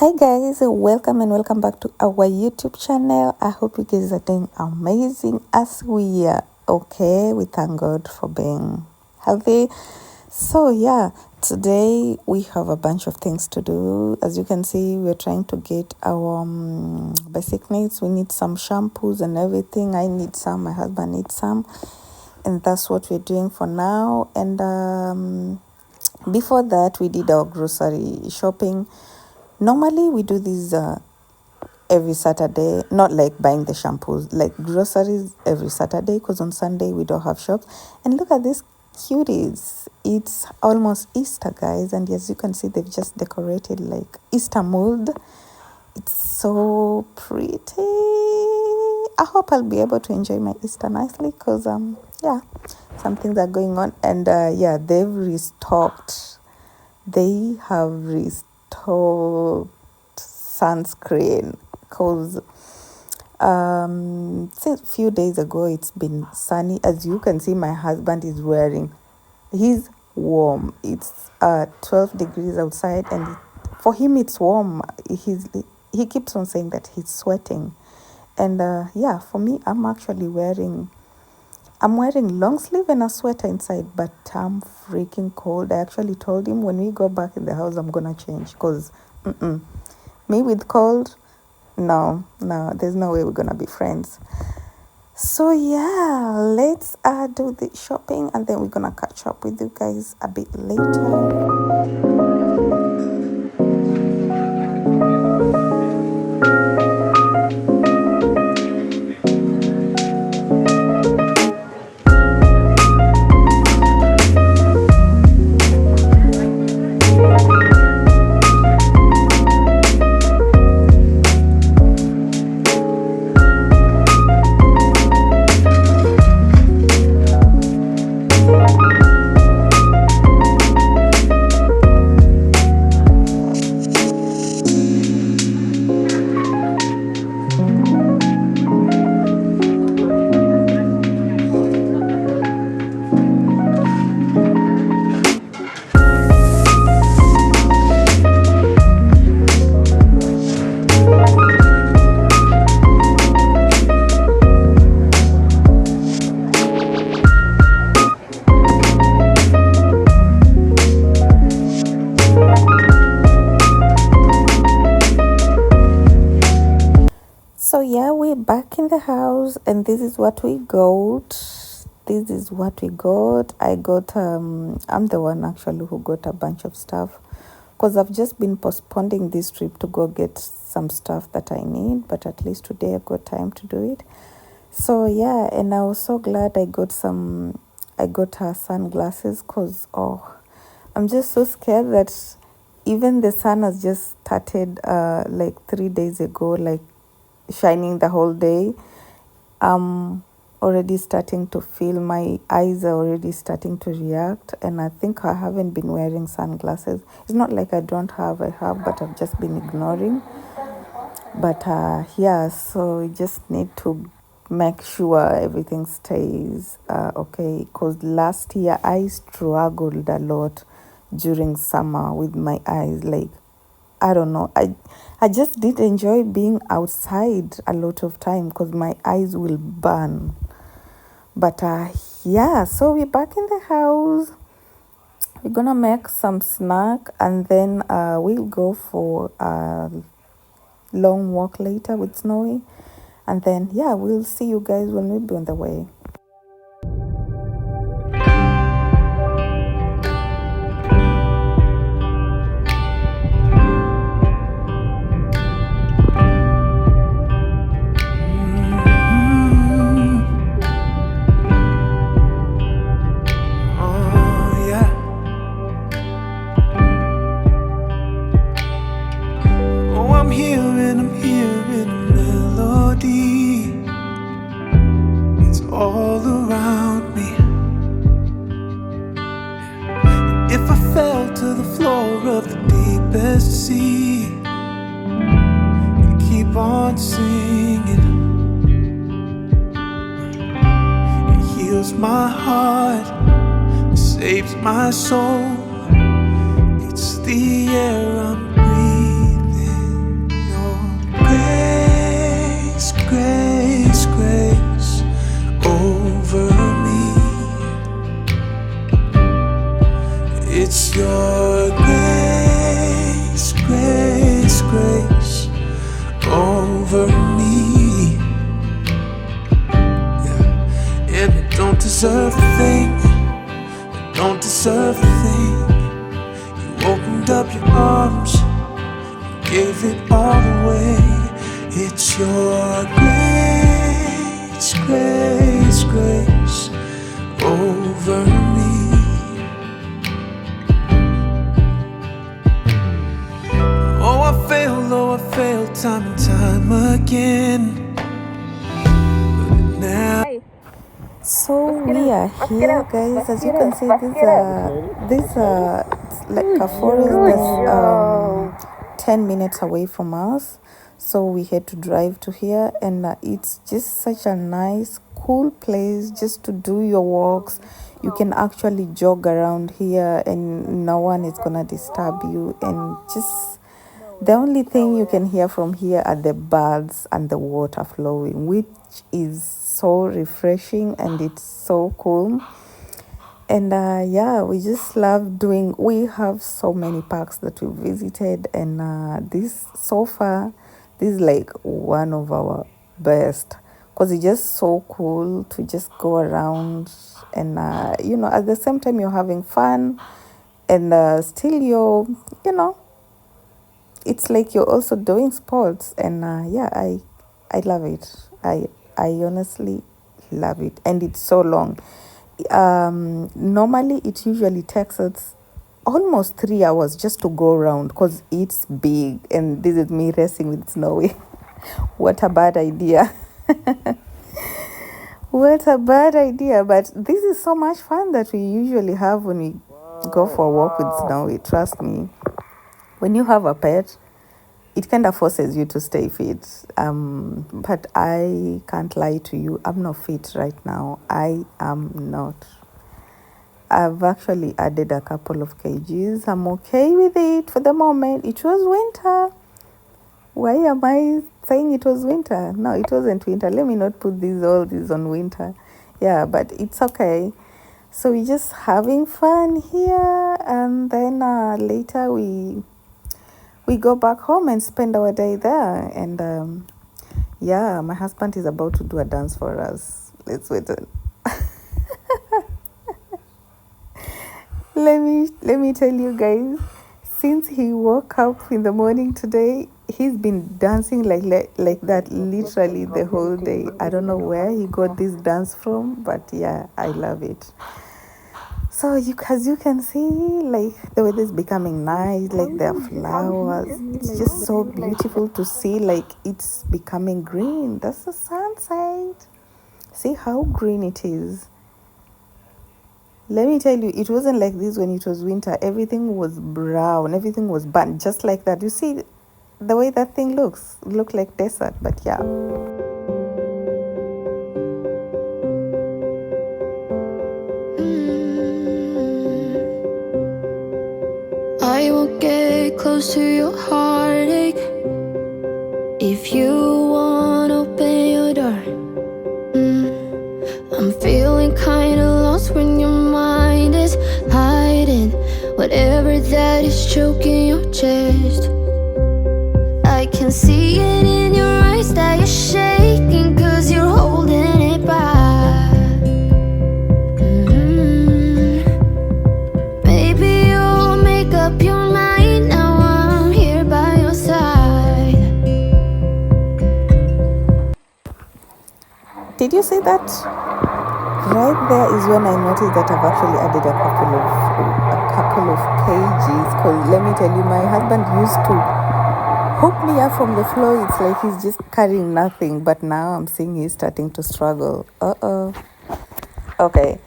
Hi guys, welcome and welcome back to our YouTube channel. I hope you guys are doing amazing as we are. Okay, we thank God for being healthy. So yeah, today we have a bunch of things to do. As you can see, we're trying to get our basic needs. We need some shampoos and everything. I need some, my husband needs some, and that's what we're doing for now. And before that, we did our grocery shopping. Normally we do this every Saturday, not like buying the shampoos, like groceries every Saturday, because on Sunday we don't have shops. And look at these cuties. It's almost Easter, guys, and as you can see, they've just decorated like Easter mold. It's so pretty. I hope I'll be able to enjoy my Easter nicely, because yeah, some things are going on. And yeah, they've restocked. They have restocked sunscreen, because since a few days ago it's been sunny. As you can see, my husband is wearing, he's warm. It's 12 degrees outside, and for him it's warm. He keeps on saying that he's sweating. And yeah, for me, I'm wearing long sleeve and a sweater inside, but I'm freaking cold. I actually told him when we go back in the house, I'm gonna change, because me with cold, no, there's no way we're gonna be friends. So yeah, let's do the shopping, and then we're gonna catch up with you guys a bit later. So yeah, we're back in the house, and this is what we got. I got I'm the one actually who got a bunch of stuff, because I've just been postponing this trip to go get some stuff that I need, but at least today I've got time to do it. So yeah, and I was so glad I got her sunglasses, because I'm just so scared that even the sun has just started like 3 days ago, like shining the whole day. I'm already starting to feel my eyes are already starting to react, and I think I haven't been wearing sunglasses. It's not like I have, but I've just been ignoring. But yeah, so we just need to make sure everything stays okay, because last year I struggled a lot during summer with my eyes. Like, I don't know, I just did enjoy being outside a lot of time, because my eyes will burn. But yeah, so we're back in the house. We're gonna make some snack, and then we'll go for a long walk later with Snowy, and then yeah, we'll see you guys when we be on the way. I'm hearing a melody. It's all around me. If I fell to the floor of the deepest sea, you keep on singing. It heals my heart, it saves my soul. It's the air I'm breathing. grace, grace over me. It's your grace, grace, grace over me. Yeah. And I don't deserve a thing, I don't deserve a thing. You opened up your arms, gave it all away. It's your grace, grace, grace over me. Oh, I failed time and time again. But now So we are here, guys. As you can see, it's like a forest that's 10 minutes away from us. So we had to drive to here, and it's just such a nice, cool place just to do your walks. You can actually jog around here, and no one is gonna disturb you. And just the only thing you can hear from here are the birds and the water flowing, which is so refreshing and it's so cool. And yeah, we just love doing, we have so many parks that we visited, and this so far, this is like one of our best, because it's just so cool to just go around and at the same time you're having fun, and still it's like you're also doing sports. And yeah, I love it. I honestly love it, and it's so long. Normally it usually takes us almost 3 hours just to go around, because it's big, and this is me racing with Snowy. What a bad idea. What a bad idea. But this is so much fun that we usually have when we go for a walk with Snowy. Trust me, when you have a pet, it kind of forces you to stay fit. But I can't lie to you, I'm not fit right now. I am not. I've actually added a couple of kgs. I'm okay with it for the moment. It was winter. Why am I saying it was winter? No, it wasn't winter. Let me not put all these on winter. Yeah, but it's okay. So we're just having fun here, and then later we go back home and spend our day there. And yeah, my husband is about to do a dance for us. Let's wait. Let me tell you guys, since he woke up in the morning today, he's been dancing like that literally the whole day. I don't know where he got this dance from, but yeah, I love it. So as you can see, like the weather is becoming nice, like there are flowers. It's just so beautiful to see, like it's becoming green. That's the sunset. See how green it is. Let me tell you, it wasn't like this when it was winter. Everything was brown, everything was burnt, just like that. You see the way that thing looks, look like desert, but yeah. I won't get close to your heartache if you won't open your door. I'm feeling kinda lost when your mind is hiding whatever that is choking your chest. I can see it in your eyes that you're shaking, 'cause you're holding it back. Maybe you'll make up your mind, now I'm here by your side. Did you see that? Right there is when I noticed that I've actually added a couple of pages. Because let me tell you, my husband used to hook me up from the floor. It's like he's just carrying nothing. But now I'm seeing he's starting to struggle. Okay.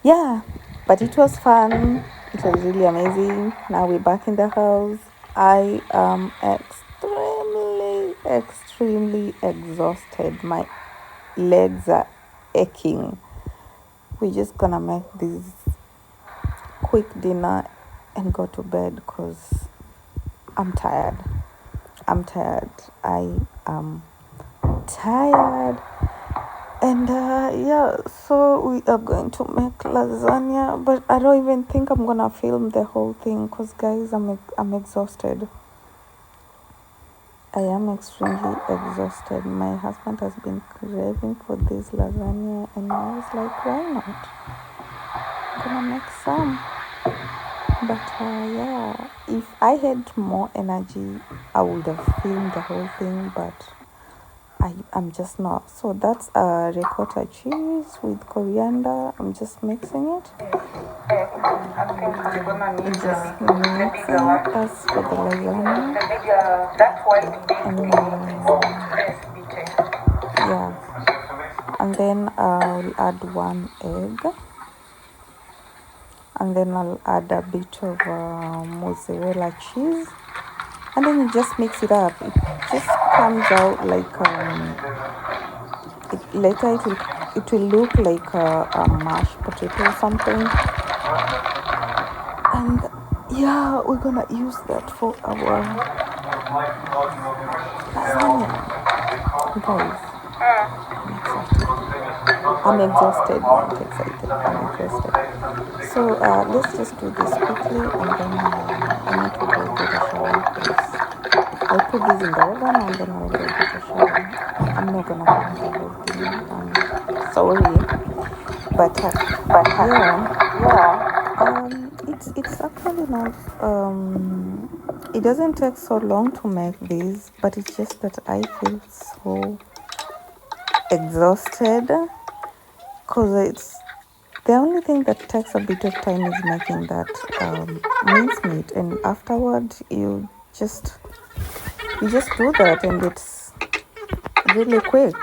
Yeah, but it was fun. It was really amazing. Now we're back in the house. I am extremely exhausted. My legs are aching. We're just gonna make this quick dinner and go to bed, because I'm tired. I am tired. And yeah, so we are going to make lasagna, but I don't even think I'm gonna film the whole thing because, guys, I'm exhausted. I am extremely exhausted. My husband has been craving for this lasagna, and I was like, why not? I'm gonna make some. But yeah, if I had more energy, I would have filmed the whole thing, but I'm just not. So that's ricotta cheese with coriander. I'm just mixing it. I'm just mixing as for the lasagna. And yeah, and then I'll add one egg, and then I'll add a bit of mozzarella cheese, and then you just mix it up. It just comes out like later it will look like a mashed potato or something. And yeah, we're gonna use that for our lasagna. Guys, I'm exhausted, not excited. I'm exhausted. So let's just do this quickly, and then I need to go get a shower because I'll put this in the oven and then I'll go get a shower. I'm not gonna film the whole thing. I'm sorry, but it's actually not. It doesn't take so long to make this, but it's just that I feel so exhausted because it's the only thing that takes a bit of time is making that mincemeat, and afterward you just do that, and it's really quick.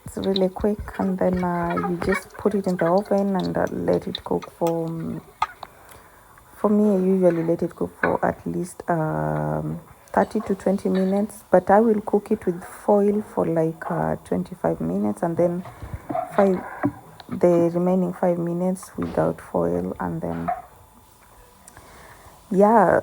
It's really quick, and then you just put it in the oven and let it cook for me. I usually let it cook for at least 30 to 20 minutes, but I will cook it with foil for like 25 minutes, and then the remaining 5 minutes without foil, and then yeah,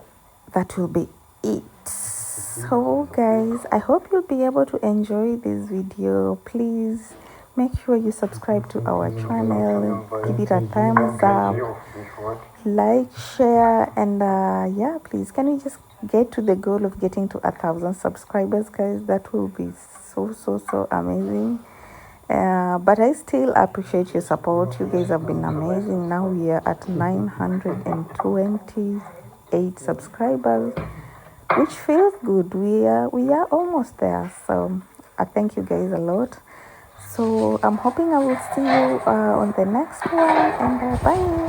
that will be it. So guys, I hope you'll be able to enjoy this video. Please make sure you subscribe to our channel, give it a thumbs up, like, share, and yeah, please, can we just get to the goal of getting to 1,000 subscribers, guys? That will be so amazing. But I still appreciate your support. You guys have been amazing. Now we are at 928 subscribers, which feels good. We are almost there. So I thank you guys a lot. So I'm hoping I will see you on the next one, and bye.